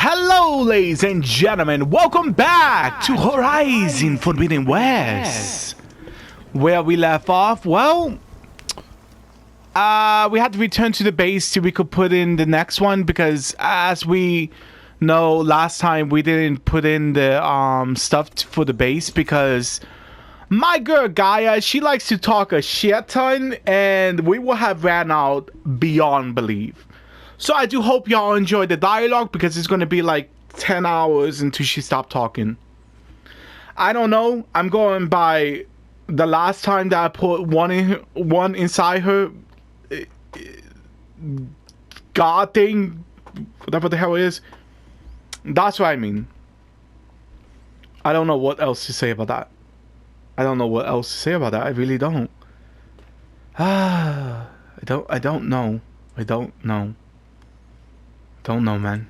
Hello, ladies and gentlemen. Welcome back to Horizon Forbidden West. Where we left off, well, we had to return to the base so we could put in the next one because, as we know, last time we didn't put in the stuff for the base because my girl Gaia, she likes to talk a shit ton, and we will have ran out beyond belief. So I do hope y'all enjoy the dialogue because it's going to be like 10 hours until she stopped talking. I don't know. I'm going by the last time that I put one inside her God thing, whatever the hell it is. That's what I mean. I don't know what else to say about that. I don't know what else to say about that. I really don't. I don't know. Don't know, man.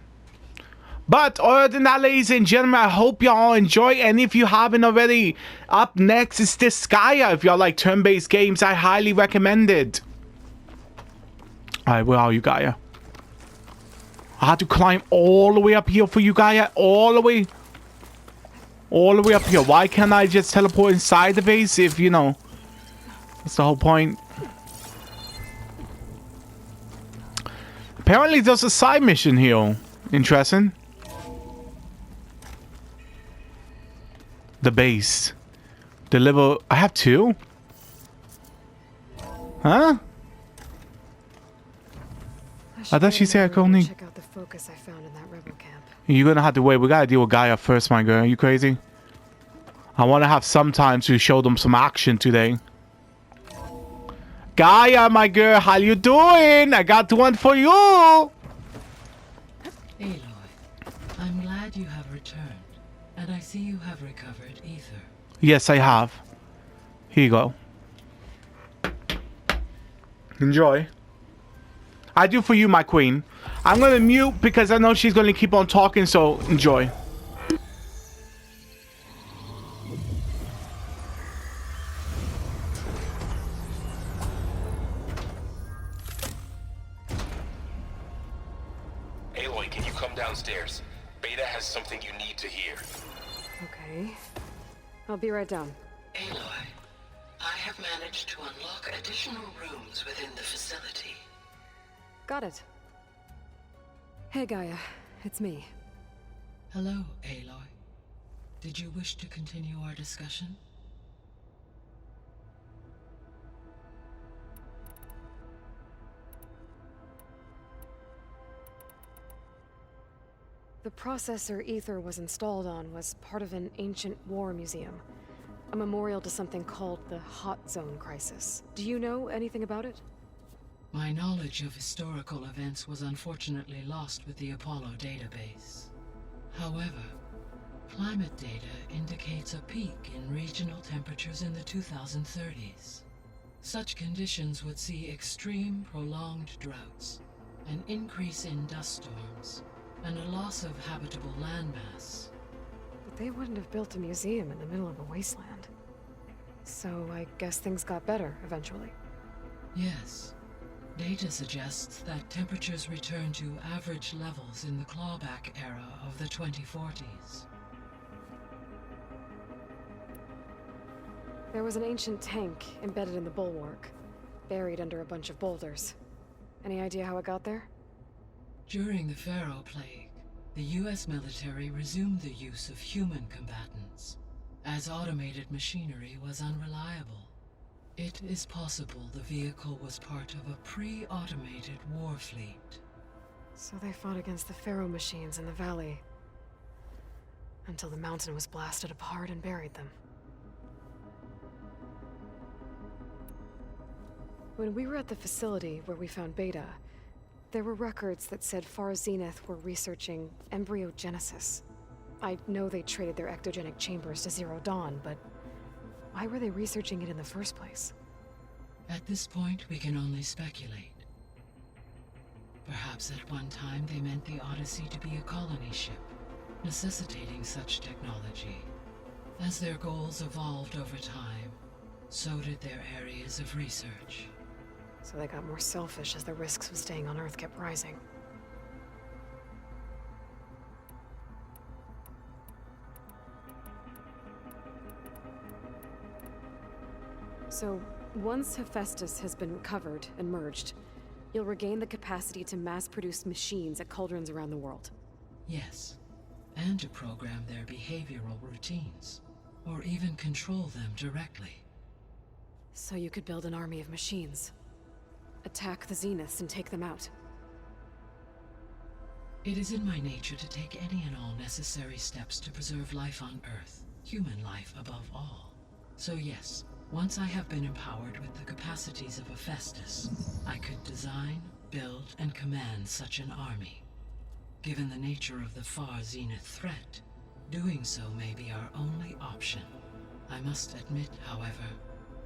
But other than that, ladies and gentlemen, I hope y'all enjoy. And if you haven't already, up next is this Gaia. If y'all like turn-based games, I highly recommend it. Alright, where are you, Gaia? I had to climb all the way up here for you, Gaia. All the way up here. Why can't I just teleport inside the base if, you know, that's the whole point. Apparently there's a side mission here. Interesting. The base. Deliver. I have two? Huh? I thought she said I could only... Check out the focus I found in that rebel camp. You're gonna have to wait. We gotta deal with Gaia first, my girl. Are you crazy? I want to have some time to show them some action today. Gaia, my girl, how you doing? I got one for you. Aloy, I'm glad you have returned, and I see you have recovered ether. Yes, I have. Here you go. Enjoy. I do for you, my queen. I'm gonna mute because I know she's gonna keep on talking, so enjoy. Aloy, can you come downstairs? Beta has something you need to hear. Okay. I'll be right down. Aloy, I have managed to unlock additional rooms within the facility. Got it. Hey, Gaia. It's me. Hello, Aloy. Did you wish to continue our discussion? The processor Ether was installed on was part of an ancient war museum. A memorial to something called the Hot Zone Crisis. Do you know anything about it? My knowledge of historical events was unfortunately lost with the Apollo database. However, climate data indicates a peak in regional temperatures in the 2030s. Such conditions would see extreme, prolonged droughts, an increase in dust storms, and a loss of habitable landmass. But they wouldn't have built a museum in the middle of a wasteland. So I guess things got better eventually. Yes. Data suggests that temperatures returned to average levels in the clawback era of the 2040s. There was an ancient tank embedded in the bulwark, buried under a bunch of boulders. Any idea how it got there? During the Pharaoh Plague, the US military resumed the use of human combatants, as automated machinery was unreliable. It is possible the vehicle was part of a pre-automated war fleet. So they fought against the Pharaoh machines in the valley, until the mountain was blasted apart and buried them. When we were at the facility where we found Beta, there were records that said Far Zenith were researching embryogenesis. I know they traded their ectogenic chambers to Zero Dawn, but why were they researching it in the first place? At this point, we can only speculate. Perhaps at one time they meant the Odyssey to be a colony ship, necessitating such technology. As their goals evolved over time, so did their areas of research. So they got more selfish as the risks of staying on Earth kept rising. So, once Hephaestus has been recovered and merged, you'll regain the capacity to mass-produce machines at cauldrons around the world. Yes, and to program their behavioral routines, or even control them directly. So you could build an army of machines. Attack the Zeniths and take them out. It is in my nature to take any and all necessary steps to preserve life on Earth, human life above all. So yes, once I have been empowered with the capacities of Hephaestus, I could design, build, and command such an army. Given the nature of the far Zenith threat, doing so may be our only option. I must admit, however,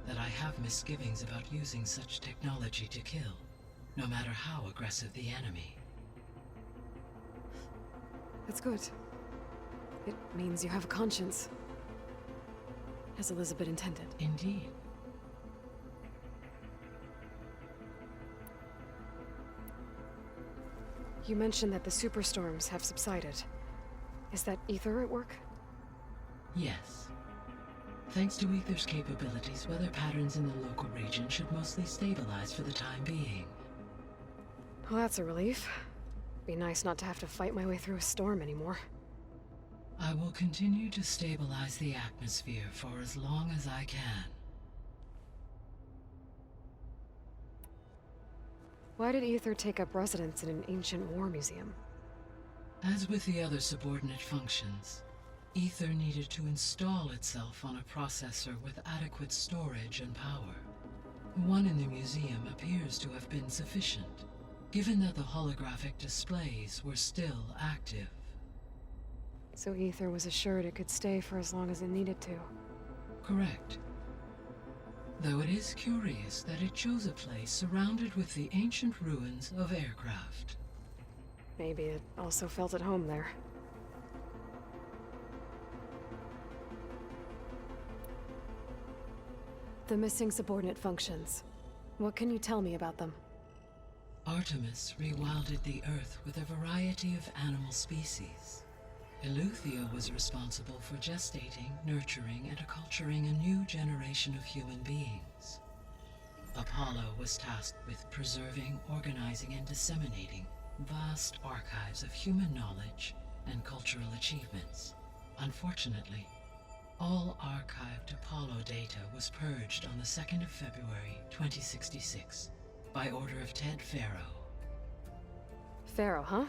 that I have misgivings about using such technology to kill, no matter how aggressive the enemy. That's good. It means you have a conscience. As Elizabeth intended. Indeed. You mentioned that the superstorms have subsided. Is that Ether at work? Yes. Thanks to Ether's capabilities, weather patterns in the local region should mostly stabilize for the time being. Well, that's a relief. Be nice not to have to fight my way through a storm anymore. I will continue to stabilize the atmosphere for as long as I can. Why did Ether take up residence in an ancient war museum? As with the other subordinate functions, Ether needed to install itself on a processor with adequate storage and power. One in the museum appears to have been sufficient, given that the holographic displays were still active. So Ether was assured it could stay for as long as it needed to. Correct. Though it is curious that it chose a place surrounded with the ancient ruins of aircraft. Maybe it also felt at home there. The missing subordinate functions. What can you tell me about them? Artemis rewilded the Earth with a variety of animal species. Eleuthia was responsible for gestating, nurturing, and acculturating a new generation of human beings. Apollo was tasked with preserving, organizing, and disseminating vast archives of human knowledge and cultural achievements. Unfortunately, all archived Apollo data was purged on the 2nd of February, 2066, by order of Ted Faro. Pharaoh, huh?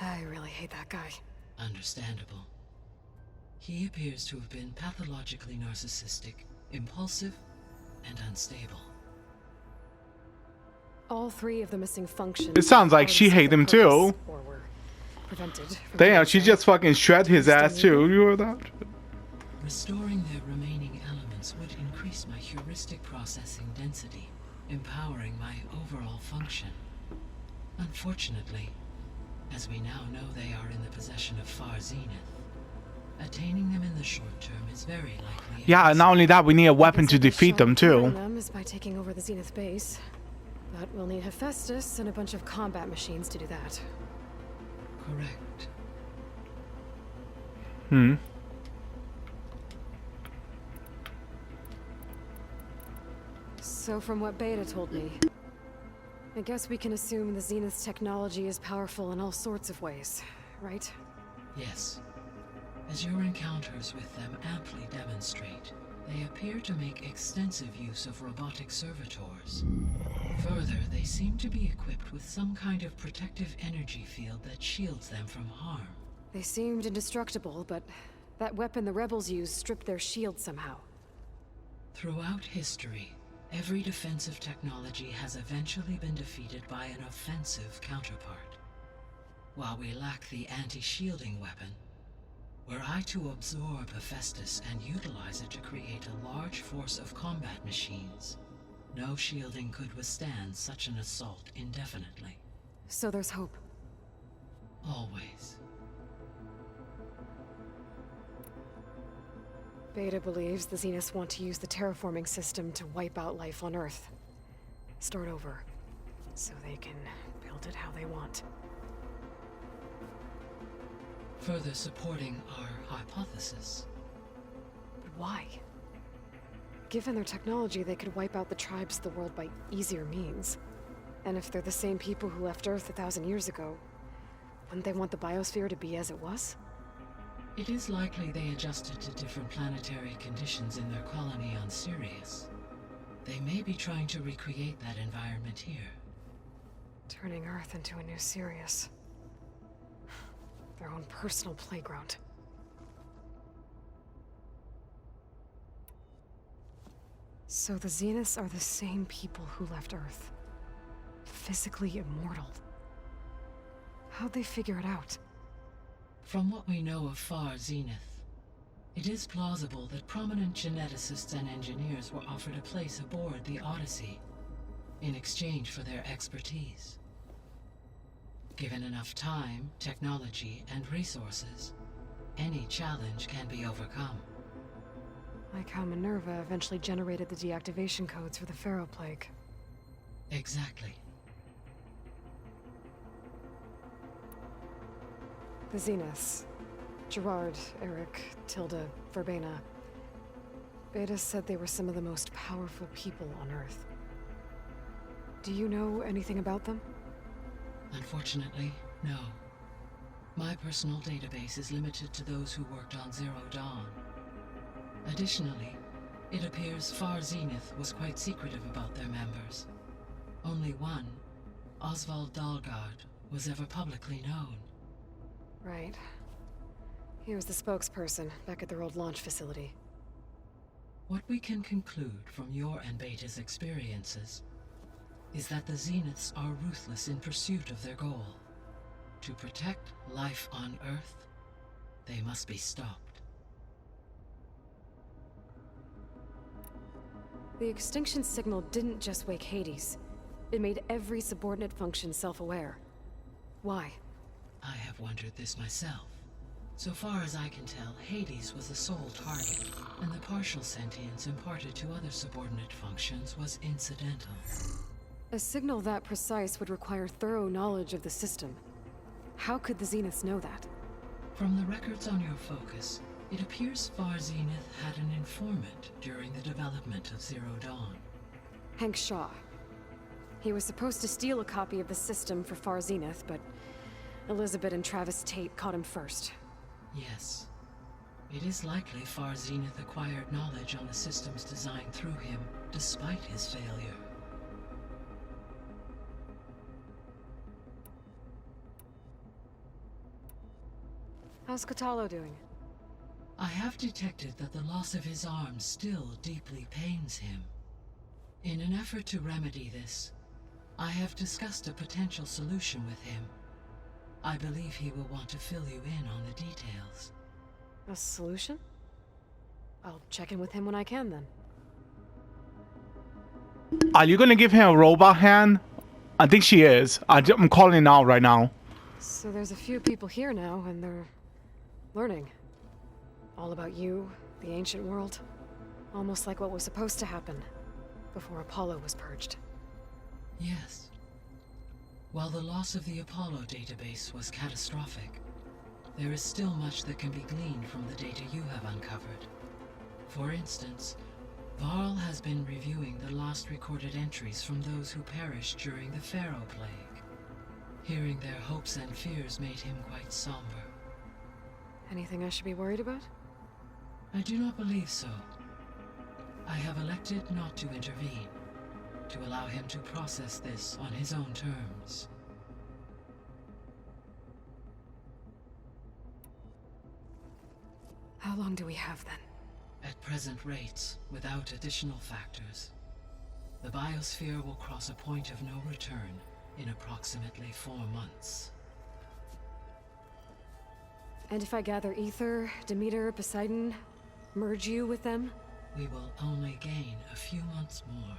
I really hate that guy. Understandable. He appears to have been pathologically narcissistic, impulsive, and unstable. All three of the missing functions. It sounds like she hated him too. Or were prevented from Damn, doing she so. just fucking shred his ass too. You heard that? Restoring their remaining elements would increase my heuristic processing density, empowering my overall function. Unfortunately, as we now know they are in the possession of far Zenith, attaining them in the short term is very likely. Yeah, not only that, we need a weapon to defeat them too. Them is by taking over the Zenith base. But we'll need Hephaestus and a bunch of combat machines to do that. Correct. So from what Beta told me, I guess we can assume the Zenith's technology is powerful in all sorts of ways, right? Yes. As your encounters with them amply demonstrate, they appear to make extensive use of robotic servitors. Further, they seem to be equipped with some kind of protective energy field that shields them from harm. They seemed indestructible, but that weapon the rebels used stripped their shield somehow. Throughout history, every defensive technology has eventually been defeated by an offensive counterpart. While we lack the anti-shielding weapon, were I to absorb Hephaestus and utilize it to create a large force of combat machines, no shielding could withstand such an assault indefinitely. So there's hope. Always. Beta believes the Zeniths want to use the terraforming system to wipe out life on Earth. Start over, so they can build it how they want. Further supporting our hypothesis. But why? Given their technology, they could wipe out the tribes of the world by easier means. And if they're the same people who left Earth 1,000 years ago, wouldn't they want the biosphere to be as it was? It is likely they adjusted to different planetary conditions in their colony on Sirius. They may be trying to recreate that environment here. Turning Earth into a new Sirius. Their own personal playground. So the Zeniths are the same people who left Earth. Physically immortal. How'd they figure it out? From what we know of Far Zenith, it is plausible that prominent geneticists and engineers were offered a place aboard the Odyssey in exchange for their expertise. Given enough time, technology, and resources, any challenge can be overcome. Like how Minerva eventually generated the deactivation codes for the Pharaoh Plague. Exactly. The Zeniths. Gerard, Eric, Tilda, Verbena. Beta said they were some of the most powerful people on Earth. Do you know anything about them? Unfortunately, no. My personal database is limited to those who worked on Zero Dawn. Additionally, it appears Far Zenith was quite secretive about their members. Only one, Oswald Dahlgard, was ever publicly known. Right. He was the spokesperson back at their old launch facility. What we can conclude from your and Beta's experiences is that the Zeniths are ruthless in pursuit of their goal. To protect life on Earth, they must be stopped. The extinction signal didn't just wake Hades. It made every subordinate function self-aware. Why? I have wondered this myself. So far as I can tell, Hades was the sole target, and the partial sentience imparted to other subordinate functions was incidental. A signal that precise would require thorough knowledge of the system. How could the Zeniths know that? From the records on your focus, it appears Far Zenith had an informant during the development of Zero Dawn. Hank Shaw. He was supposed to steal a copy of the system for Far Zenith, but Elizabeth and Travis Tate caught him first. Yes. It is likely Far Zenith acquired knowledge on the system's design through him, despite his failure. How's Catalo doing? I have detected that the loss of his arm still deeply pains him. In an effort to remedy this, I have discussed a potential solution with him. I believe he will want to fill you in on the details. A solution? I'll check in with him when I can, then. Are you gonna give him a robot hand? I think she is. I'm calling out right now. So there's a few people here now, and they're learning. All about you, the ancient world. Almost like what was supposed to happen before Apollo was purged. Yes. While the loss of the Apollo database was catastrophic, there is still much that can be gleaned from the data you have uncovered. For instance, Varl has been reviewing the last recorded entries from those who perished during the Pharaoh Plague. Hearing their hopes and fears made him quite somber. Anything I should be worried about? I do not believe so. I have elected not to intervene, to allow him to process this on his own terms. How long do we have, then? At present rates, without additional factors, the biosphere will cross a point of no return in approximately 4 months. And if I gather Ether, Demeter, Poseidon, merge you with them? We will only gain a few months more.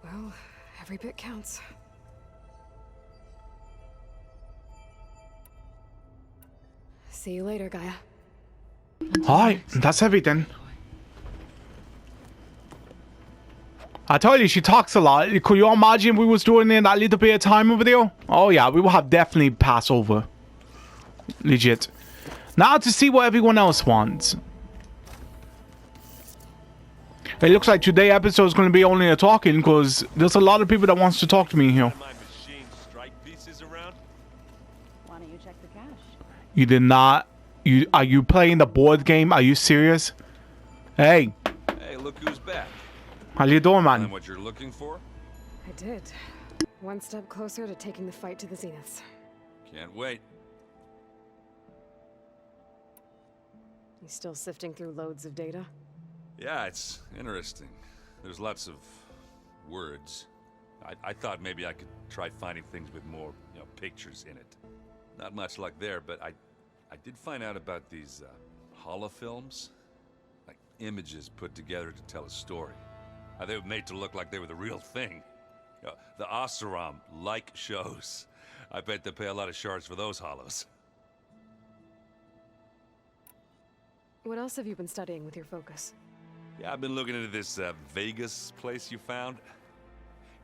Well, every bit counts. See you later, Gaia. Alright, that's everything. I told you, she talks a lot. Could you imagine we was doing in that little bit of time over there? Oh yeah, we will have definitely passed over. Legit. Now to see what everyone else wants. It looks like today's episode is going to be only a talking because there's a lot of people that wants to talk to me here. My machine strike pieces around. Why don't you check the cache? You did not. Are you playing the board game? Are you serious? Hey, Hey, look who's back. how you doing, Find man? what you're looking for? I did. One step closer to taking the fight to the zeniths. Can't wait. You still sifting through loads of data? Yeah, it's interesting. There's lots of words. I thought maybe I could try finding things with more, pictures in it. Not much luck there, but I did find out about these holofilms, like images put together to tell a story. They were made to look like they were the real thing. The Oseram-like shows. I bet they pay a lot of shards for those hollows. What else have you been studying with your focus? Yeah, I've been looking into this Vegas place you found.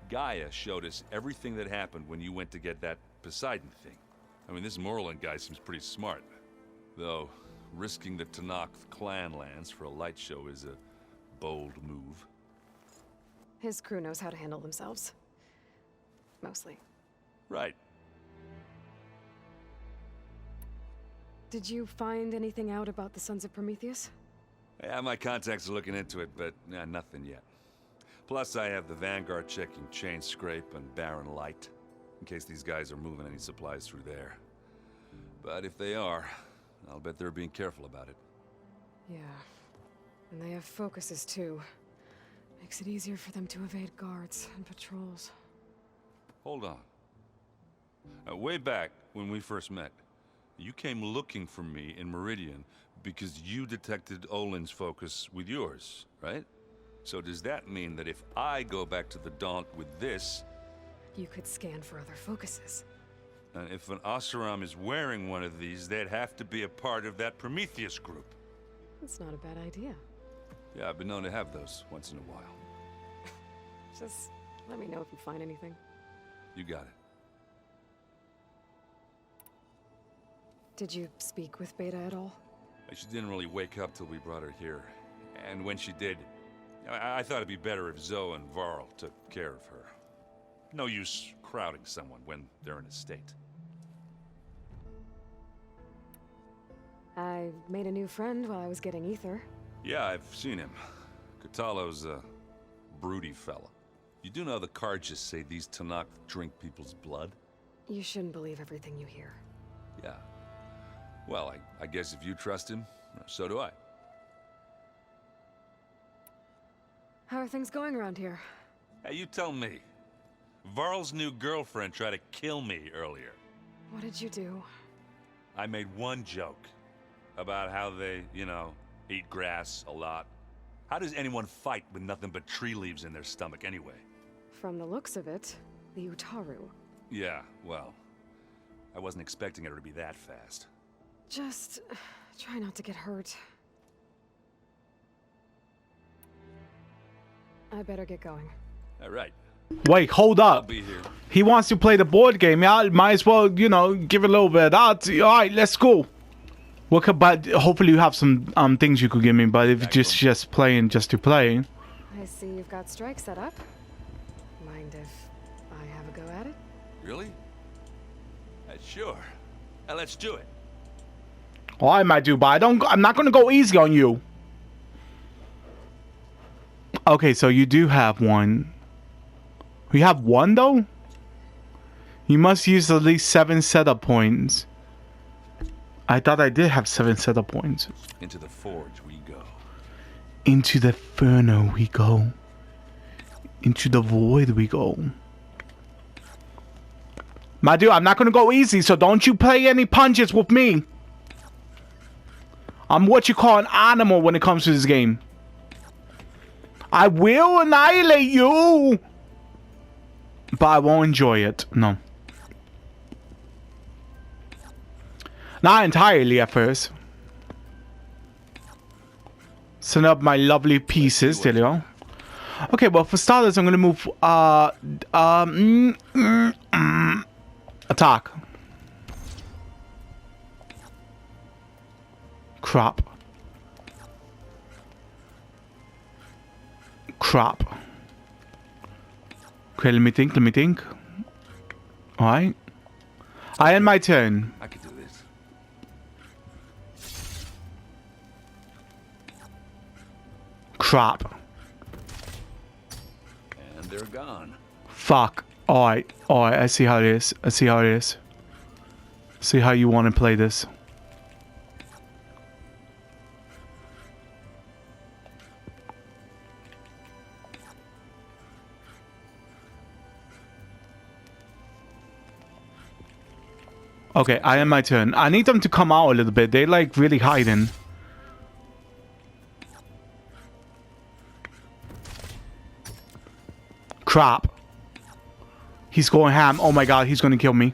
Gaia showed us everything that happened when you went to get that Poseidon thing. I mean, this Moreland guy seems pretty smart. Though, risking the Tanakh clan lands for a light show is a bold move. His crew knows how to handle themselves. Mostly. Right. Did you find anything out about the Sons of Prometheus? Yeah, my contacts are looking into it, but nothing yet. Plus, I have the Vanguard checking Chain Scrape and Barren Light, in case these guys are moving any supplies through there. But if they are, I'll bet they're being careful about it. Yeah. And they have focuses too. Makes it easier for them to evade guards and patrols. Hold on. Way back when we first met, you came looking for me in Meridian because you detected Olin's focus with yours, right? So does that mean that if I go back to the Daunt with this, You could scan for other focuses. and if an Oseram is wearing one of these, they'd have to be a part of that Prometheus group? That's not a bad idea. Yeah, I've been known to have those once in a while. Just let me know if you find anything. You got it. Did you speak with Beta at all? She didn't really wake up till we brought her here. And when she did, I thought it'd be better if Zoe and Varl took care of her. No use crowding someone when they're in a state. I made a new friend while I was getting ether. Yeah, I've seen him. Katalo's a broody fella. You do know the cards just say these Tanakh drink people's blood? You shouldn't believe everything you hear. Yeah. Well, I guess if you trust him, so do I. How are things going around here? Hey, you tell me. Varl's new girlfriend tried to kill me earlier. What did you do? I made one joke about how they, eat grass a lot. How does anyone fight with nothing but tree leaves in their stomach anyway? From the looks of it, the Utaru. Yeah, well, I wasn't expecting her to be that fast. Just try not to get hurt. I better get going. All right, Wait, hold I'll up. be here. He wants to play the board game. Yeah, might as well, give a little bit of that. All right, let's go. But hopefully you have some things you could give me. But if it's just playing just to play, I see you've got strike set up. Mind if I have a go at it? Really? Sure. Let's do it. well, I might do. But I'm not gonna go easy on you. Okay, so you do have one. You have one though. You must use at least 7 setup points. I thought I did have 7 setup points. Into the forge we go. Into the inferno we go. Into the void we go. My dude, I'm not gonna go easy, so don't you play any punches with me. I'm what you call an animal when it comes to this game. I will annihilate you, but I won't enjoy it. No. Not entirely at first. Set up my lovely pieces. There you go. Okay, well, for starters, I'm gonna move. Attack. Crap. Crap. Okay, let me think. Alright. I end my turn. I could do this. Crap. And they're gone. Fuck. Alright, I see how it is. See how you want to play this. Okay, I am my turn. I need them to come out a little bit. They're like really hiding. Crap. He's going ham. Oh my god, he's gonna kill me.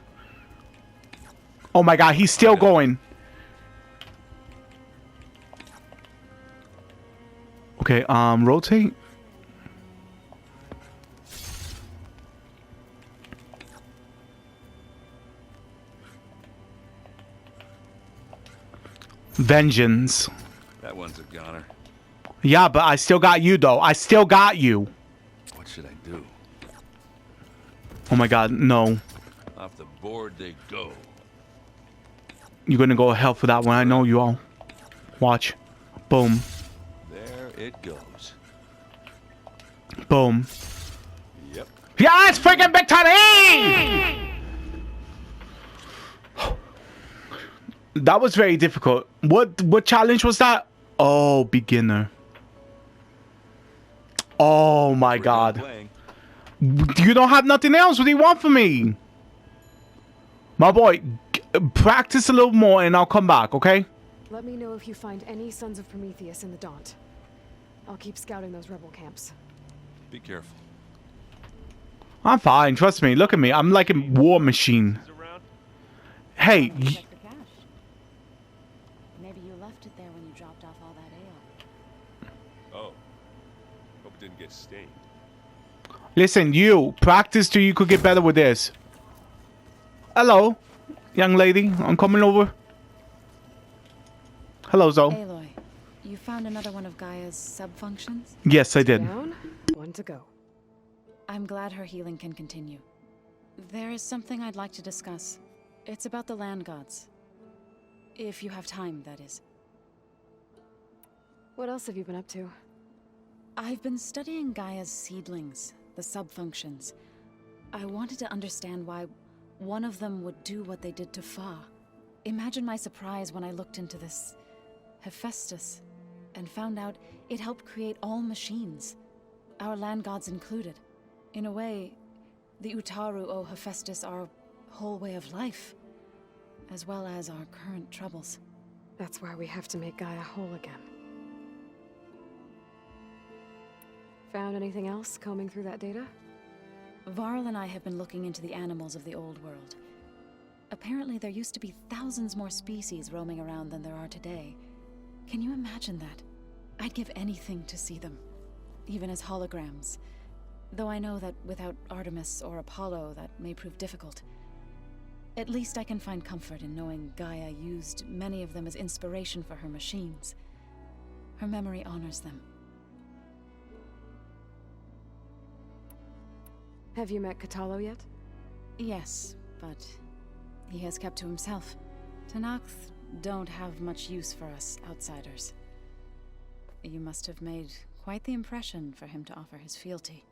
Oh my god, he's still going. Okay, rotate. Vengeance. That one's a goner. Yeah, but I still got you though. I still got you. What should I do? Oh my god, no. Off the board they go. You're gonna go hell for that one. I know you all. Watch. Boom. There it goes. Boom. Yep. Yeah, it's freaking victory! That was very difficult. What challenge was that? Oh, beginner. Oh my god. Playing. You don't have nothing else. What do you want from me? My boy, practice a little more and I'll come back, okay? Let me know if you find any Sons of Prometheus in the Daunt. I'll keep scouting those rebel camps. Be careful. I'm fine. Trust me. Look at me. I'm like a war machine. Hey. Check the cache. Maybe you left it there when you dropped off all that ale. Oh. Hope it didn't get stained. Listen, you. Practice till you could get better with this. Hello, young lady. I'm coming over. Hello, Zoe. Aloy, you found another one of Gaia's sub-functions? Yes, I did. Down, one to go. I'm glad her healing can continue. There is something I'd like to discuss. It's about the land gods. If you have time, that is. What else have you been up to? I've been studying Gaia's seedlings, the sub-functions. I wanted to understand why one of them would do what they did to Fa. Imagine my surprise when I looked into this Hephaestus and found out it helped create all machines, our land gods included. In a way, the Utaru owe Hephaestus our whole way of life, as well as our current troubles. That's why we have to make Gaia whole again. Found anything else combing through that data? Varl and I have been looking into the animals of the old world. Apparently there used to be thousands more species roaming around than there are today. Can you imagine that? I'd give anything to see them, even as holograms. Though I know that without Artemis or Apollo, that may prove difficult. At least I can find comfort in knowing Gaia used many of them as inspiration for her machines. Her memory honors them. Have you met Katalo yet? Yes, but he has kept to himself. Tenakth don't have much use for us outsiders. You must have made quite the impression for him to offer his fealty.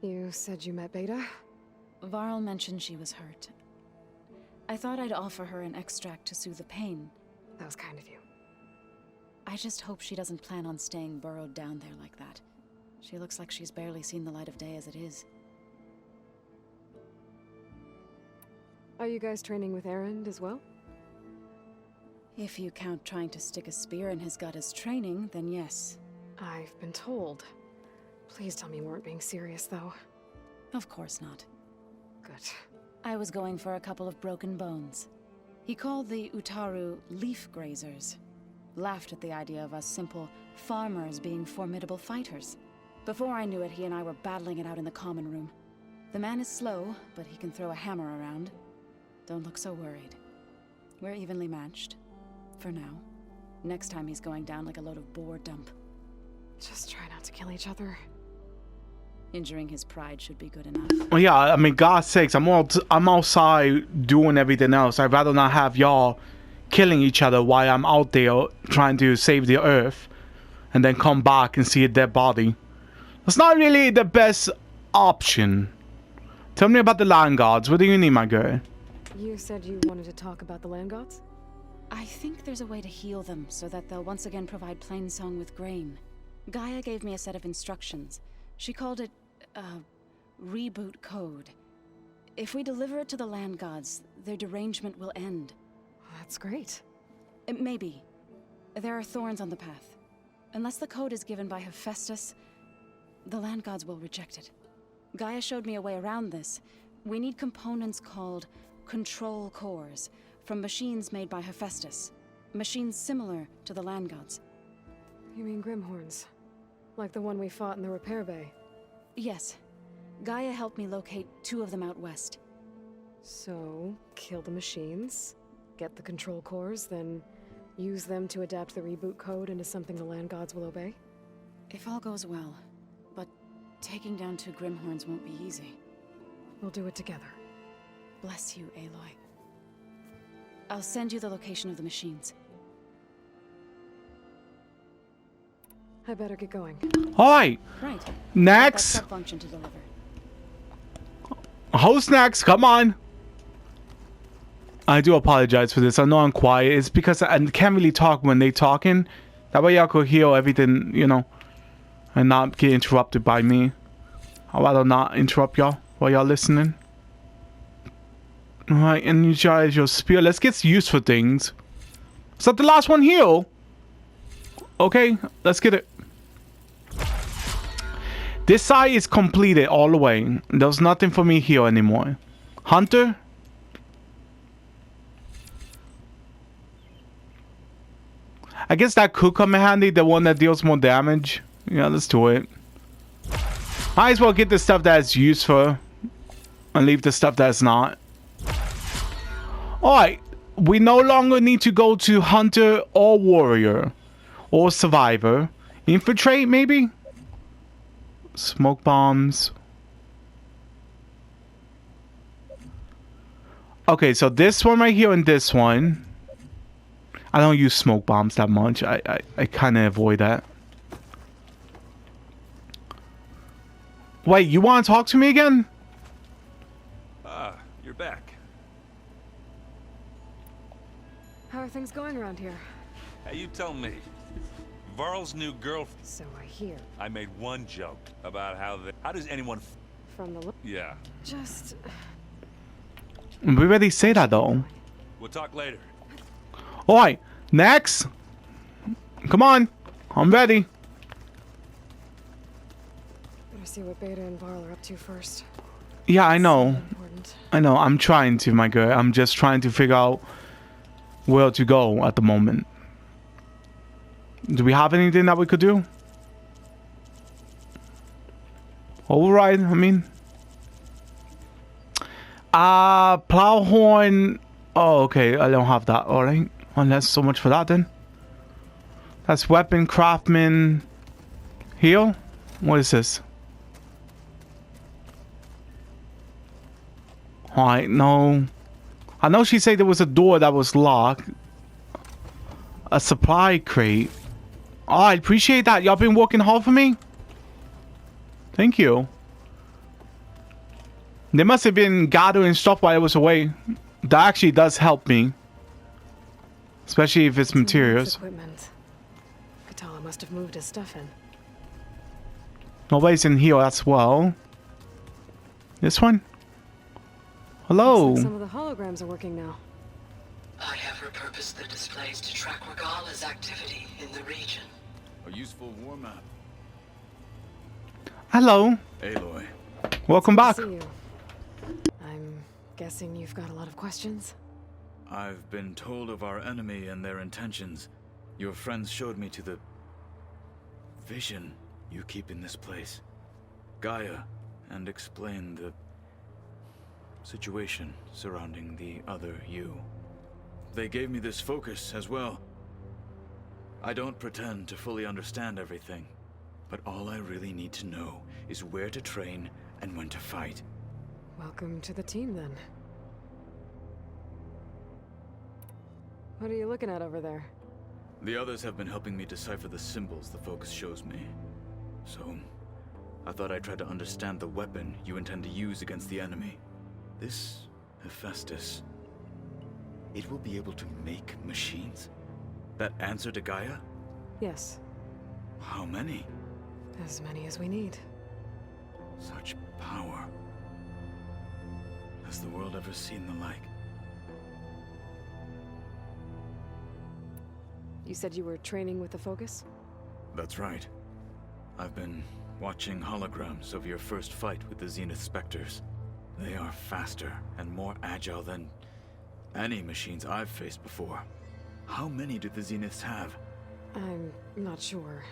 You said you met Beta? Varl mentioned she was hurt. I thought I'd offer her an extract to soothe the pain. That was kind of you. I just hope she doesn't plan on staying burrowed down there like that. She looks like she's barely seen the light of day as it is. Are you guys training with Erend as well? If you count trying to stick a spear in his gut as training, then yes. I've been told. Please tell me you weren't being serious, though. Of course not. Good. I was going for a couple of broken bones. He called the Utaru leaf grazers. Laughed at the idea of us simple farmers being formidable fighters. Before I knew it, he and I were battling it out in the common room. The man is slow, but he can throw a hammer around. Don't look so worried. We're evenly matched. For now. Next time he's going down like a load of boar dump. Just try not to kill each other. Injuring his pride should be good enough. Well, yeah, I mean, God's sakes, I'm outside doing everything else. I'd rather not have y'all killing each other while I'm out there trying to save the Earth, and then come back and see a dead body. That's not really the best option. Tell me about the land gods. What do you need, my girl? You said you wanted to talk about the land gods? I think there's a way to heal them so that they'll once again provide Plainsong with grain. Gaia gave me a set of instructions. She called it reboot code. If we deliver it to the land gods, their derangement will end. That's great. Maybe. There are thorns on the path. Unless the code is given by Hephaestus, the land gods will reject it. Gaia showed me a way around this. We need components called control cores from machines made by Hephaestus. Machines similar to the land gods. You mean Grimhorns? Like the one we fought in the repair bay? Yes. Gaia helped me locate 2 of them out west. So, kill the machines, get the control cores, then use them to adapt the reboot code into something the land gods will obey? If all goes well. But taking down 2 Grimhorns won't be easy. We'll do it together. Bless you, Aloy. I'll send you the location of the machines. I better get going. Alright. Right. Next. That function to deliver. Host next. Come on. I do apologize for this. I know I'm quiet. It's because I can't really talk when they talking. That way y'all could hear everything, you know, and not get interrupted by me. I'd rather not interrupt y'all while y'all listening. Alright, energize your spear. Let's get used for things. Is that the last one here? Okay, let's get it. This side is completed all the way. There's nothing for me here anymore. Hunter? I guess that could come in handy, the one that deals more damage. Yeah, let's do it. Might as well get the stuff that's useful and leave the stuff that's not. Alright, we no longer need to go to Hunter or Warrior or Survivor. Infiltrate, maybe? Smoke bombs. Okay, so this one right here and this one. I don't use smoke bombs that much. I kind of avoid that. Wait, you want to talk to me again? Ah, you're back. How are things going around here? Hey, you tell me. Varl's new girlfriend. So I hear. I made one joke about how does anyone From the look. Yeah. Just. We already say that though. We'll talk later. Alright, next. Come on. I'm ready. Better see what Beta and Varl are up to first. Yeah, I know. Important. I know. I'm trying to, my girl. I'm just trying to figure out where to go at the moment. Do we have anything that we could do? Alright, I mean. Plowhorn. Oh, okay. I don't have that. Alright. Well, that's so much for that then. That's weapon, craftsman. Heal? What is this? Alright, no. I know she said there was a door that was locked. A supply crate. Oh, I appreciate that. Y'all been working hard for me? Thank you. They must have been gathering stuff while I was away. That actually does help me. Especially if it's materials. Equipment. Katala must have moved his stuff in. Nobody's in here as well. This one? Hello. Looks like some of the holograms are working now. I have repurposed the displays to track Regala's activity in the region. A useful war map. Hello. Aloy. Welcome back. Good to see you. I'm guessing you've got a lot of questions. I've been told of our enemy and their intentions. Your friends showed me to the vision you keep in this place. Gaia, and explained the situation surrounding the other you. They gave me this focus as well. I don't pretend to fully understand everything, but all I really need to know is where to train and when to fight. Welcome to the team, then. What are you looking at over there? The others have been helping me decipher the symbols the focus shows me. So, I thought I'd try to understand the weapon you intend to use against the enemy. This Hephaestus, it will be able to make machines that answer to Gaia? Yes, How many? as many as we need. Such power. Has the world ever seen the like? You said you were training with the Focus? That's right. I've been watching holograms of your first fight with the Zenith Spectres. They are faster and more agile than any machines I've faced before. How many do the Zeniths have? I'm not sure.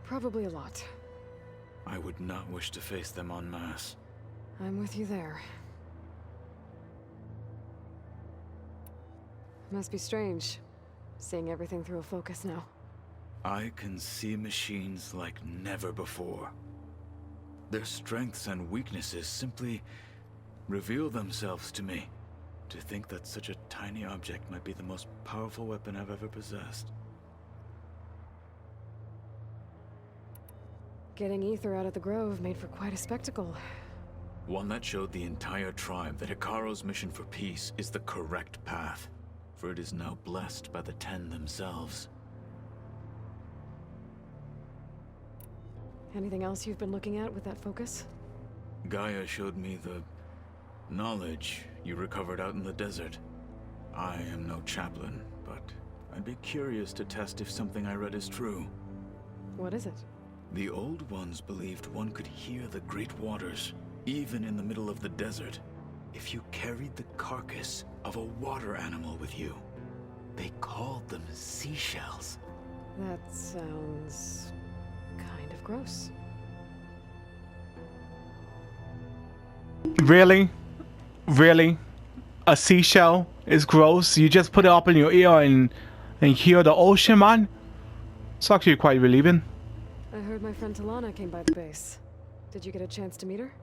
Probably a lot. I would not wish to face them en masse. I'm with you there. Must be strange, seeing everything through a Focus now. I can see machines like never before. Their strengths and weaknesses simply reveal themselves to me. To think that such a tiny object might be the most powerful weapon I've ever possessed. Getting Ether out of the Grove made for quite a spectacle. One that showed the entire tribe that Hikaru's mission for peace is the correct path, for it is now blessed by the Ten themselves. Anything else you've been looking at with that Focus? Gaia showed me the knowledge you recovered out in the desert. I am no chaplain, but I'd be curious to test if something I read is true. What is it? The Old Ones believed one could hear the great waters, even in the middle of the desert, if you carried the carcass of a water animal with you. They called them seashells. That sounds kind of gross. Really? Really? A seashell is gross? You just put it up in your ear and hear the ocean, man? It's actually quite relieving. I heard my friend Talana came by the base. Did you get a chance to meet her?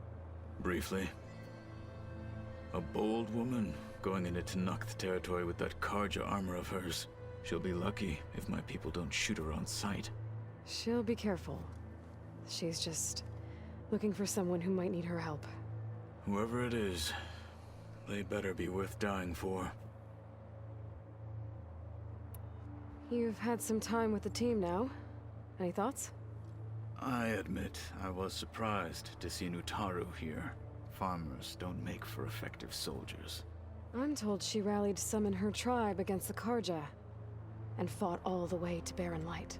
Briefly. A bold woman going into Tenakth territory with that Karja armor of hers. She'll be lucky if my people don't shoot her on sight. She'll be careful. She's just looking for someone who might need her help. Whoever it is, they better be worth dying for. You've had some time with the team now. Any thoughts? I admit I was surprised to see Nutaru here. Farmers don't make for effective soldiers. I'm told she rallied some in her tribe against the Karja, and fought all the way to Barren Light.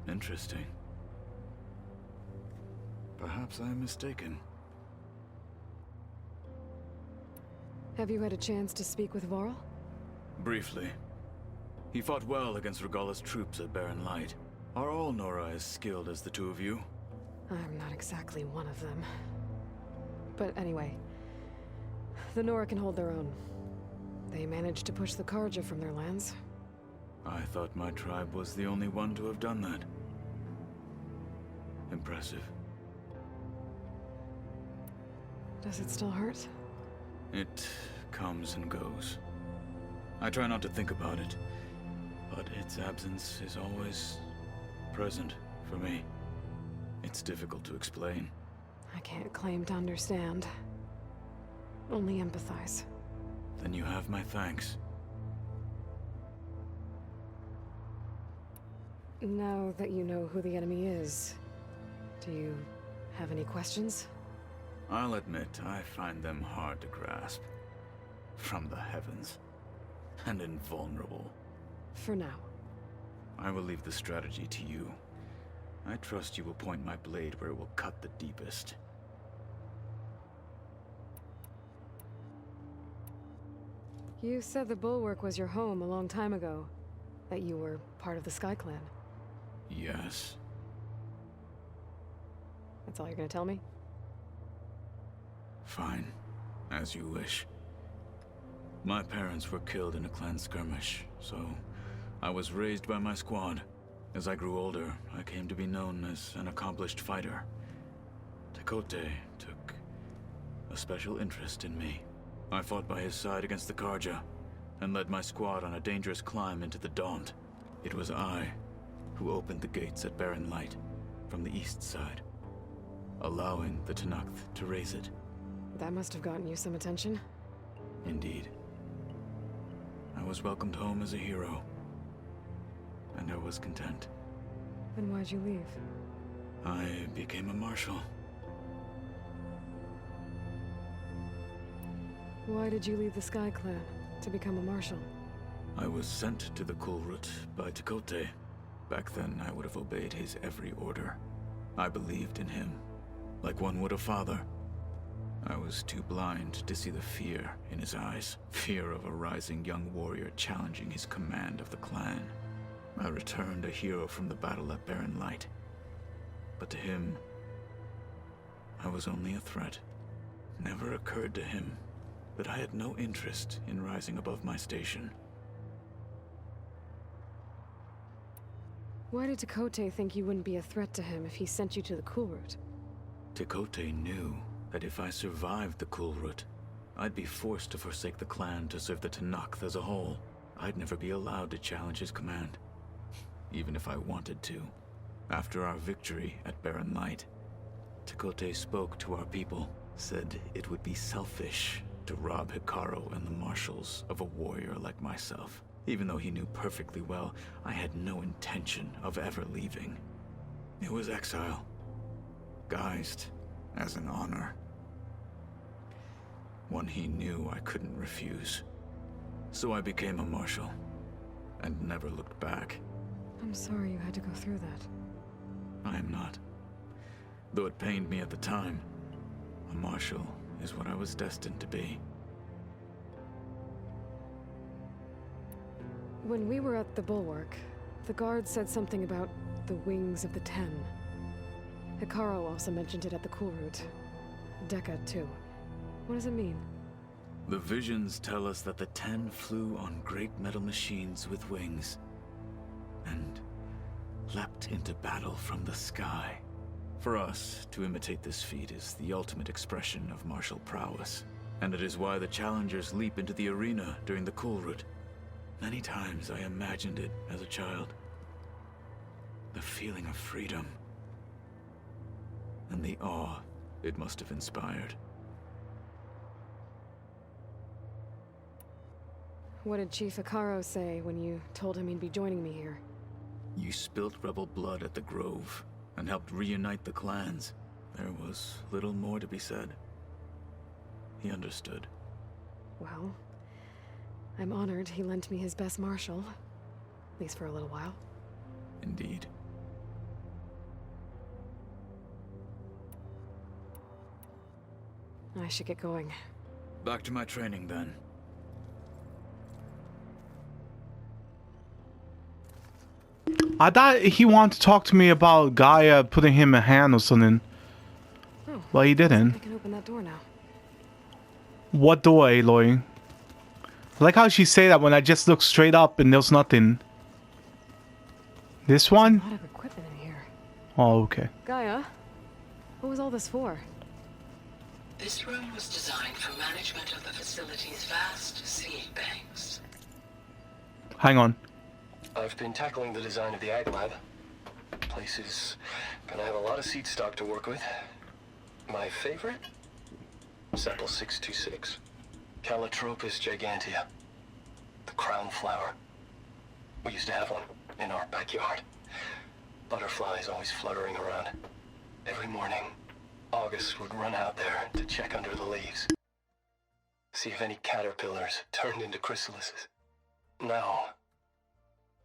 Interesting. Perhaps I'm mistaken. Have you had a chance to speak with Varl? Briefly. He fought well against Regalla's troops at Barren Light. Are all Nora as skilled as the two of you? I'm not exactly one of them. But anyway, the Nora can hold their own. They managed to push the Karja from their lands. I thought my tribe was the only one to have done that. Impressive. Does it still hurt? It comes and goes. I try not to think about it, but its absence is always present for me. It's difficult to explain. I can't claim to understand. Only empathize. Then you have my thanks. Now that you know who the enemy is, do you have any questions? I'll admit, I find them hard to grasp. From the heavens. And invulnerable. For now. I will leave the strategy to you. I trust you will point my blade where it will cut the deepest. You said the Bulwark was your home a long time ago. That you were part of the Sky Clan. Yes. That's all you're gonna tell me? Fine. As you wish. My parents were killed in a clan skirmish, so I was raised by my squad. As I grew older, I came to be known as an accomplished fighter. Tekote took a special interest in me. I fought by his side against the Karja, and led my squad on a dangerous climb into the Daunt. It was I who opened the gates at Barren Light from the east side, allowing the Tenakth to raise it. That must have gotten you some attention. Indeed. I was welcomed home as a hero, and I was content. Then why'd you leave? I became a marshal. Why did you leave the Sky Clan to become a marshal? I was sent to the Kulrut by Tekote. Back then, I would have obeyed his every order. I believed in him, like one would a father. I was too blind to see the fear in his eyes. Fear of a rising young warrior challenging his command of the clan. I returned a hero from the battle at Barren Light. But to him, I was only a threat. Never occurred to him that I had no interest in rising above my station. Why did Tekote think you wouldn't be a threat to him if he sent you to the Kulrut? Tekote knew that if I survived the Kulrut, I'd be forced to forsake the clan to serve the Tenakth as a whole. I'd never be allowed to challenge his command, even if I wanted to. After our victory at Barren Light, Tekote spoke to our people, said it would be selfish to rob Hikaru and the marshals of a warrior like myself. Even though he knew perfectly well I had no intention of ever leaving. It was exile, guised as an honor. One he knew I couldn't refuse. So I became a marshal, and never looked back. I'm sorry you had to go through that. I am not. Though it pained me at the time, a marshal is what I was destined to be. When we were at the Bulwark, the guard said something about the Wings of the Ten. Hikaru also mentioned it at the Kulrut. Dekka, too. What does it mean? The visions tell us that the Ten flew on great metal machines with wings, and leapt into battle from the sky. For us, to imitate this feat is the ultimate expression of martial prowess, and it is why the challengers leap into the arena during the Kulrut. Many times I imagined it as a child. The feeling of freedom, and the awe it must have inspired. What did Chief Hikaru say when you told him he'd be joining me here? You spilt rebel blood at the Grove, and helped reunite the clans. There was little more to be said. He understood. Well, I'm honored he lent me his best marshal. At least for a little while. Indeed. I should get going. Back to my training, then. I thought he wanted to talk to me about Gaia putting him a hand or something. Oh, Well, he I didn't. can open that door now. What door, Aloy? I like how she say that when I just look straight up and there's nothing. This A one? lot of equipment in here. Oh, okay. Gaia, what was all this for? This room was designed for management of the facility's vast seed banks. Hang on. I've been tackling the design of the Ag Lab. Place is gonna have a lot of seed stock to work with. My favorite? Sample 626. Calotropis gigantea. The crown flower. We used to have one in our backyard. Butterflies always fluttering around. Every morning, August would run out there to check under the leaves. See if any caterpillars turned into chrysalises. Now,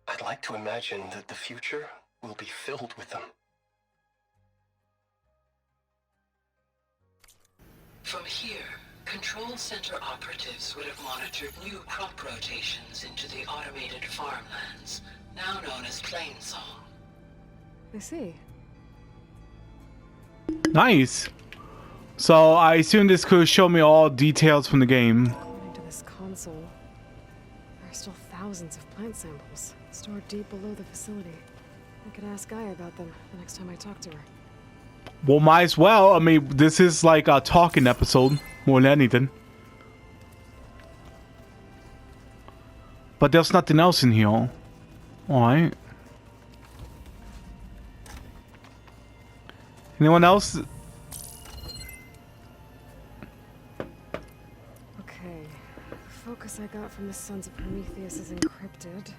I'd like to imagine that the future will be filled with them. From here, Control Center operatives would have monitored new crop rotations into the automated farmlands, now known as Plainsong. I see. Nice. So I assume this could show me all details from the game. According to this console, there are still thousands of plant samples stored deep below the facility. I could ask Gaia about them the next time I talk to her. Well, might as well. I mean, this is like a talking episode more than anything. But there's nothing else in here. Alright. Anyone else? Okay. The focus I got from the Sons of Prometheus is encrypted.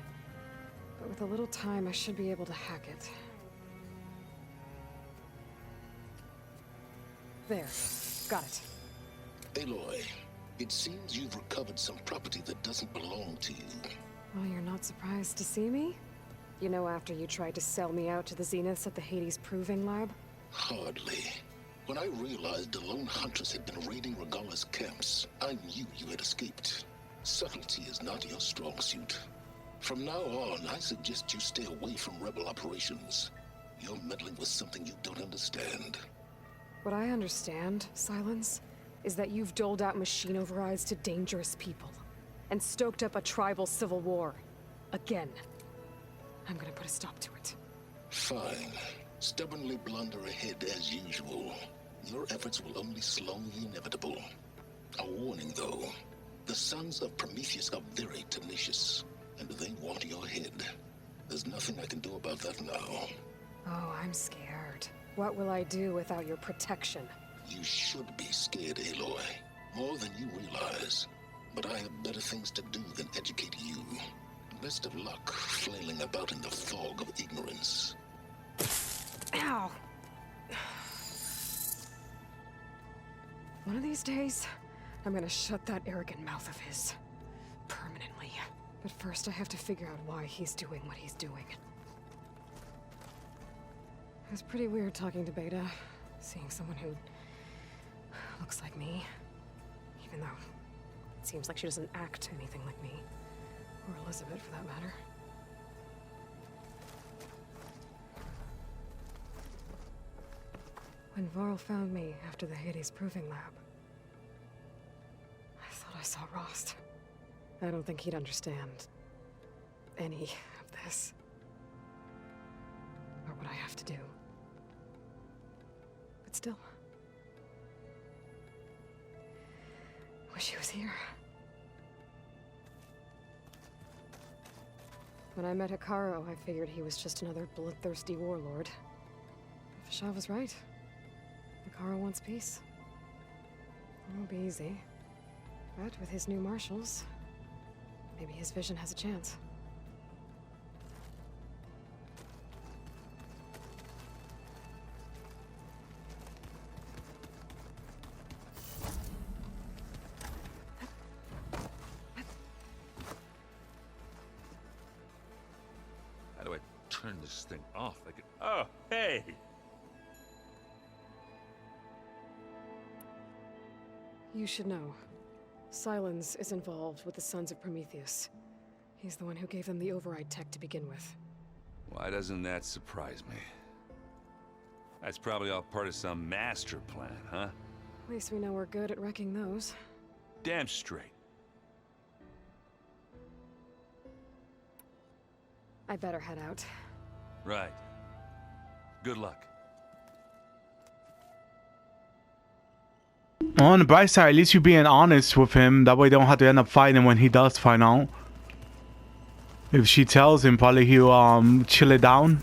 But with a little time, I should be able to hack it. There. Got it. Aloy, it seems you've recovered some property that doesn't belong to you. Oh, you're not surprised to see me? You know, after you tried to sell me out to the Zeniths at the Hades Proving Lab? Hardly. When I realized the lone huntress had been raiding Regala's camps, I knew you had escaped. Subtlety is not your strong suit. From now on, I suggest you stay away from rebel operations. You're meddling with something you don't understand. What I understand, Silence, is that you've doled out machine overrides to dangerous people, and stoked up a tribal civil war. Again. I'm gonna put a stop to it. Fine. Stubbornly blunder ahead as usual. Your efforts will only slow the inevitable. A warning, though. The Sons of Prometheus are very tenacious, and they want your head. There's nothing I can do about that now. Oh, I'm scared. What will I do without your protection? You should be scared, Aloy. More than you realize. But I have better things to do than educate you. Best of luck flailing about in the fog of ignorance. Ow! One of these days, I'm gonna shut that arrogant mouth of his. Permanently. But first I have to figure out why he's doing what he's doing. It was pretty weird talking to Beta, seeing someone who looks like me. Even though it seems like she doesn't act anything like me. Or Elizabeth, for that matter. When Varl found me after the Hades Proving Lab, I thought I saw Rost. I don't think he'd understand any of this. Or what I have to do. But still. Wish he was here. When I met Hikaru, I figured he was just another bloodthirsty warlord. But Fashaw was right. Hikaru wants peace. It won't be easy. But with his new marshals, maybe his vision has a chance. How do I turn this thing off? I could... Oh, hey! You should know. Silence is involved with the Sons of Prometheus. He's the one who gave them the override tech to begin with. Why doesn't that surprise me? That's probably all part of some master plan, huh? At least we know we're good at wrecking those. Damn straight. I better head out. Right. Good luck. On the bright side, at least you're being honest with him. That way, you don't have to end up fighting when he does find out. If she tells him, probably he'll chill it down.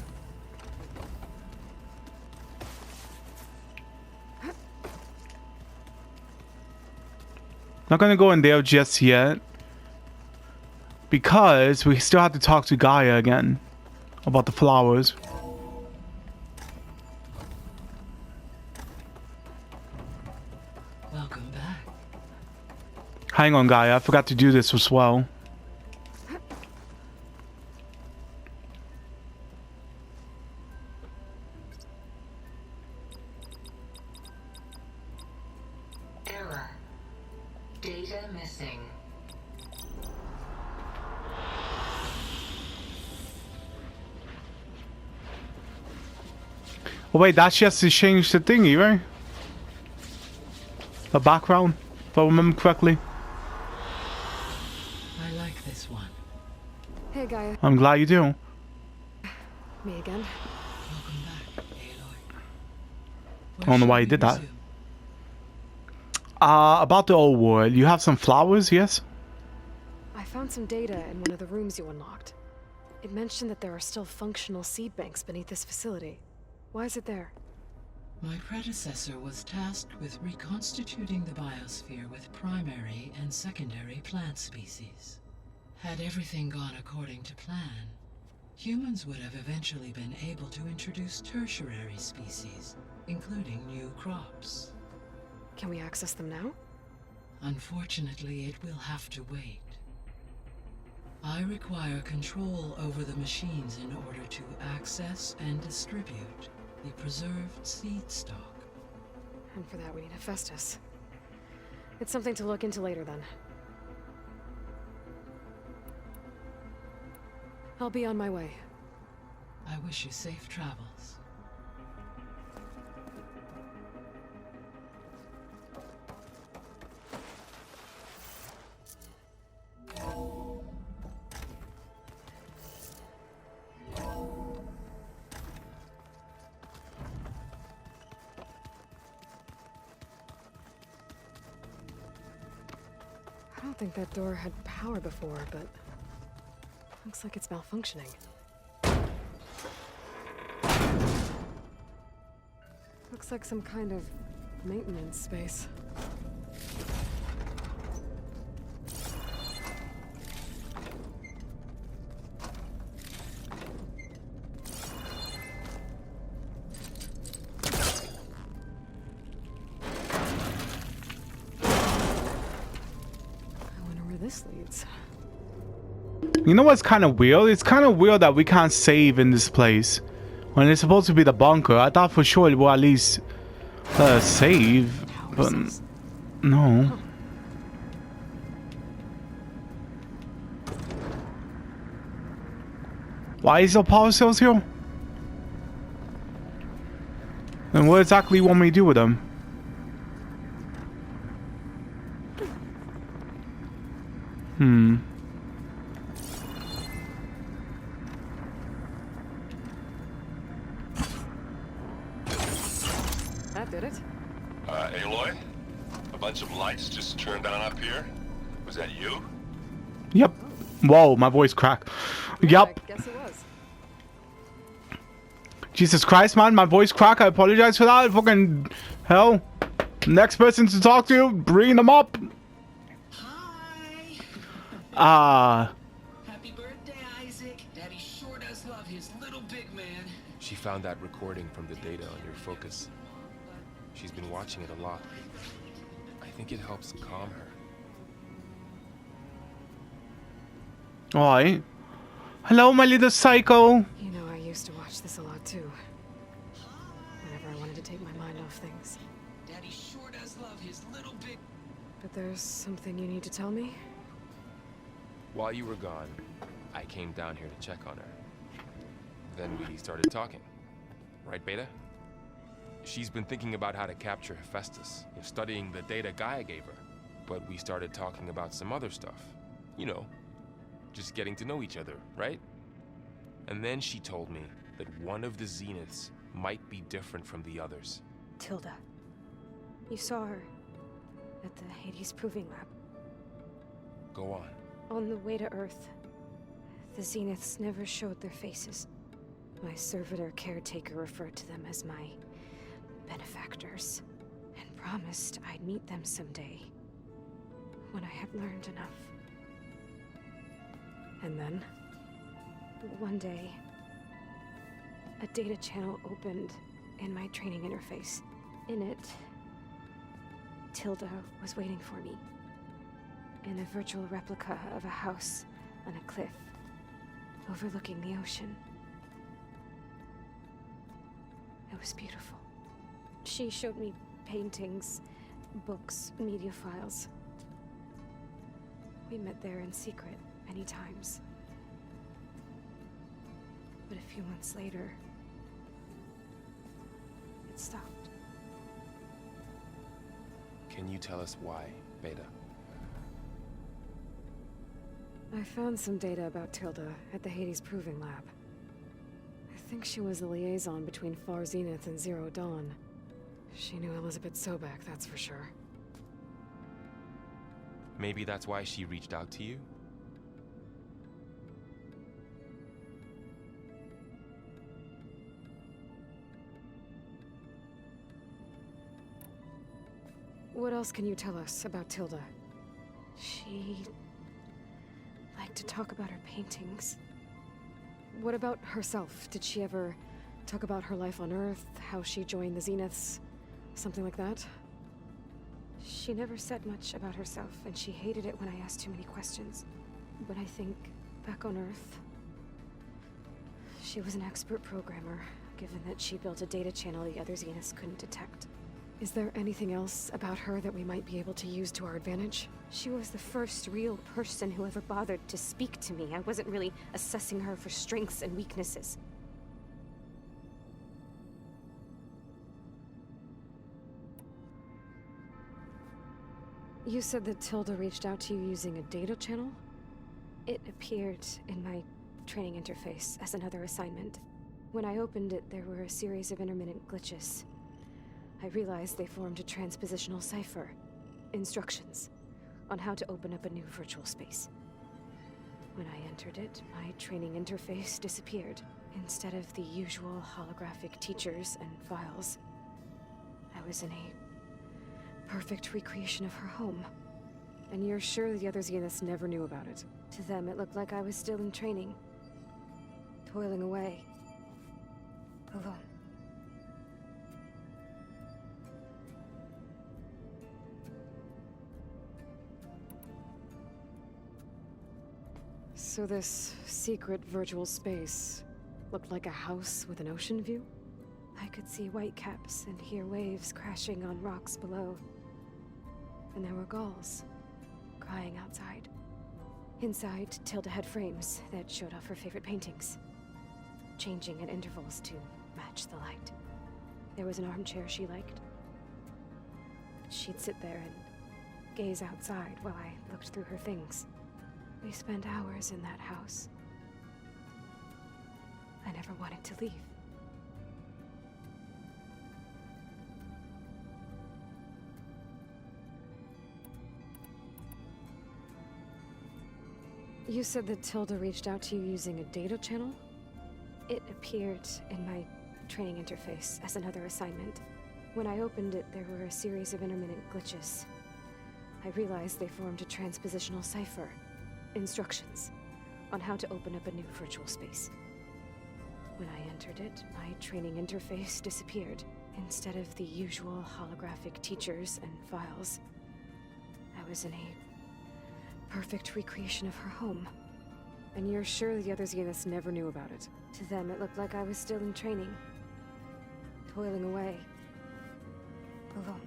Not gonna go in there just yet, because we still have to talk to Gaia again about the flowers. Welcome back. Hang on, Gaia. I forgot to do this as well. Error. Data missing. Oh wait, that's just to change the thingy, right? The background, if I remember correctly. I like this one. Hey, Gaia. I'm glad you do. Me again. Welcome back, Aloy. I don't know why you did that. About the old world. You have some flowers, yes? I found some data in one of the rooms you unlocked. It mentioned that there are still functional seed banks beneath this facility. Why is it there? My predecessor was tasked with reconstituting the biosphere with primary and secondary plant species. Had everything gone according to plan, humans would have eventually been able to introduce tertiary species, including new crops. Can we access them now? Unfortunately, it will have to wait. I require control over the machines in order to access and distribute the preserved seed stock. And for that we need Hephaestus. It's something to look into later then. I'll be on my way. I wish you safe travels. I don't think that door had power before, but looks like it's malfunctioning. Looks like some kind of maintenance space. I wonder where this leads. You know what's kind of weird? It's kind of weird that we can't save in this place. When it's supposed to be the bunker, I thought for sure it will at least save, but no. Why is there power cells here? And what exactly you want me to do with them? That did it. Aloy? A bunch of lights just turned on up here? Was that you? Yep. Whoa, my voice cracked. Yep. I guess it was. Jesus Christ, man, my voice cracked. I apologize for that. Fucking hell. Next person to talk to, bring them up. Hi. Happy birthday, Isaac. Daddy sure does love his little big man. She found that recording from the data on your focus. She's been watching it a lot. I think it helps calm her. Alright. Hello, my little psycho. You know, I used to watch this a lot too. Whenever I wanted to take my mind off things. Daddy sure does love his little big... But there's something you need to tell me? While you were gone, I came down here to check on her. Then we started talking. Right, Beta? She's been thinking about how to capture Hephaestus, studying the data Gaia gave her. But we started talking about some other stuff. You know, just getting to know each other, right? And then she told me that one of the Zeniths might be different from the others. Tilda. You saw her at the Hades Proving Lab. Go on. On the way to Earth, the Zeniths never showed their faces. My servitor caretaker referred to them as my benefactors, and promised I'd meet them someday, when I had learned enough. And then, one day, a data channel opened in my training interface. In it, Tilda was waiting for me. In a virtual replica of a house on a cliff, overlooking the ocean. It was beautiful. She showed me paintings, books, media files. We met there in secret many times. But a few months later, it stopped. Can you tell us why, Beta? I found some data about Tilda at the Hades Proving Lab. I think she was the liaison between Far Zenith and Zero Dawn. She knew Elizabeth Sobek, that's for sure. Maybe that's why she reached out to you? What else can you tell us about Tilda? She liked to talk about her paintings. What about herself? Did she ever talk about her life on Earth, how she joined the Zeniths, something like that? She never said much about herself, and she hated it when I asked too many questions. But I think, back on Earth, she was an expert programmer, given that she built a data channel the other Zeniths couldn't detect. Is there anything else about her that we might be able to use to our advantage? She was the first real person who ever bothered to speak to me. I wasn't really assessing her for strengths and weaknesses. You said that Tilda reached out to you using a data channel? It appeared in my training interface as another assignment. When I opened it, there were a series of intermittent glitches. I realized they formed a transpositional cipher. Instructions on how to open up a new virtual space. When I entered it, my training interface disappeared. Instead of the usual holographic teachers and files, I was in a perfect recreation of her home. And you're sure the other Zeniths never knew about it? To them, it looked like I was still in training. Toiling away. Alone. So this secret virtual space looked like a house with an ocean view? I could see whitecaps and hear waves crashing on rocks below. And there were gulls crying outside. Inside, Tilda had frames that showed off her favorite paintings, changing at intervals to match the light. There was an armchair she liked. She'd sit there and gaze outside while I looked through her things. We spent hours in that house. I never wanted to leave. You said that Tilda reached out to you using a data channel? It appeared in my training interface as another assignment. When I opened it, there were a series of intermittent glitches. I realized they formed a transpositional cipher. Instructions on how to open up a new virtual space. When I entered it, my training interface disappeared. Instead of the usual holographic teachers and files, I was in a perfect recreation of her home. And you're sure the other Zeniths never knew about it? To them, it looked like I was still in training. Toiling away. Alone.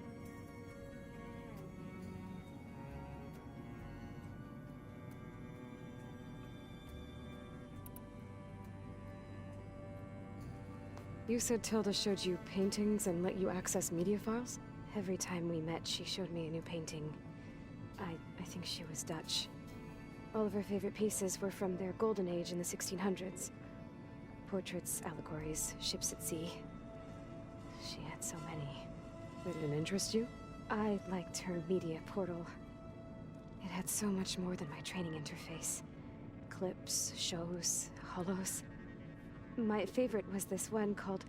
You said Tilda showed you paintings and let you access media files? Every time we met, she showed me a new painting. I think she was Dutch. All of her favorite pieces were from their golden age in the 1600s. Portraits, allegories, ships at sea. She had so many. Did it interest you? I liked her media portal. It had so much more than my training interface. Clips, shows, holos. My favorite was this one called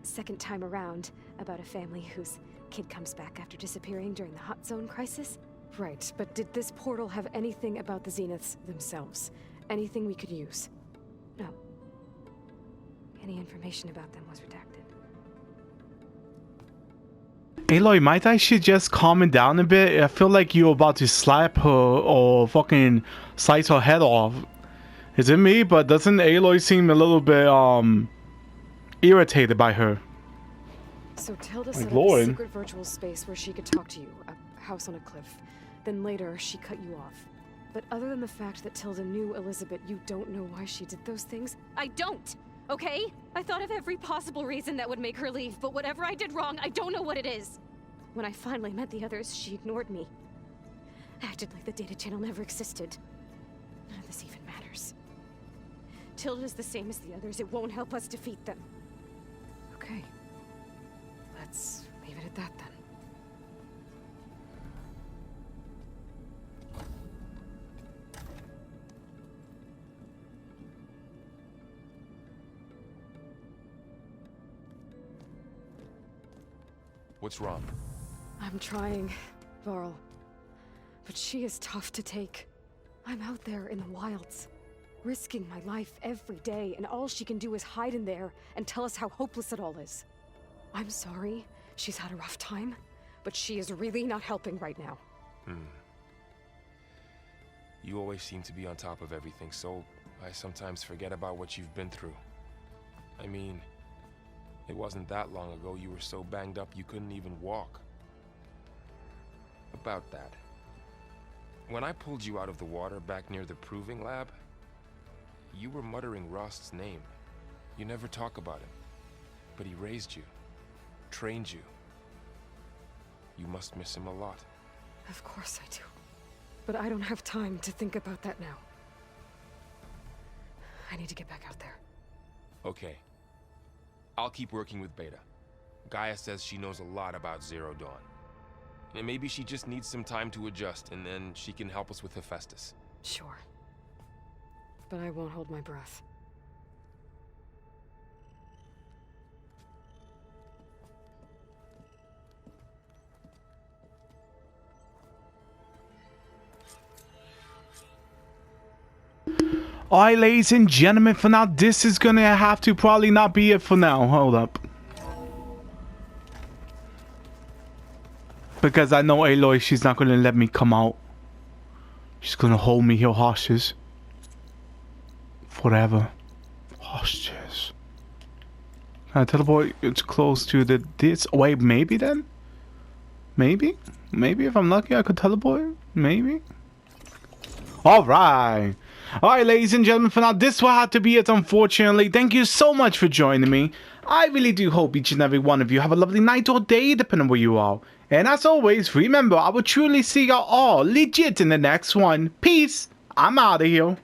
Second Time Around, about a family whose kid comes back after disappearing during the Hot Zone crisis. Right, but did this portal have anything about the Zeniths themselves? Anything we could use? No. Any information about them was redacted. Aloy, might I should just calm it down a bit? I feel like you're about to slap her or fucking slice her head off. Is it me? But doesn't Aloy seem a little bit irritated by her? So Tilda My set up lord. a secret virtual space where she could talk to you, a house on a cliff. Then later, she cut you off. But other than the fact that Tilda knew Elizabeth, you don't know why she did those things? I don't! Okay? I thought of every possible reason that would make her leave, but whatever I did wrong, I don't know what it is. When I finally met the others, she ignored me. Acted like the data channel never existed. None of the this even matters. Tilda's the same as the others. It won't help us defeat them. Okay. Let's leave it at that then. What's wrong? I'm trying, Varl. But she is tough to take. I'm out there in the wilds, risking my life every day, and all she can do is hide in there and tell us how hopeless it all is. I'm sorry she's had a rough time, but she is really not helping right now. You always seem to be on top of everything, so I sometimes forget about what you've been through. I mean, it wasn't that long ago you were so banged up you couldn't even walk. About that. When I pulled you out of the water back near the proving lab, you were muttering Rost's name. You never talk about him. But he raised you, trained you. You must miss him a lot. Of course I do. But I don't have time to think about that now. I need to get back out there. Okay. I'll keep working with Beta. Gaia says she knows a lot about Zero Dawn. And maybe she just needs some time to adjust, and then she can help us with Hephaestus. Sure. But I won't hold my breath. Alright, ladies and gentlemen, for now, this is gonna have to probably not be it for now. Hold up. Because I know Aloy, she's not gonna let me come out. She's gonna hold me here hostage. Forever. Hostage. Can I teleport? It's close to the this. Wait, maybe then? Maybe? Maybe if I'm lucky I could teleport? Maybe? Alright. Alright, ladies and gentlemen, for now, this will have to be it, unfortunately. Thank you so much for joining me. I really do hope each and every one of you have a lovely night or day, depending on where you are. And as always, remember, I will truly see y'all all legit in the next one. Peace. I'm out of here.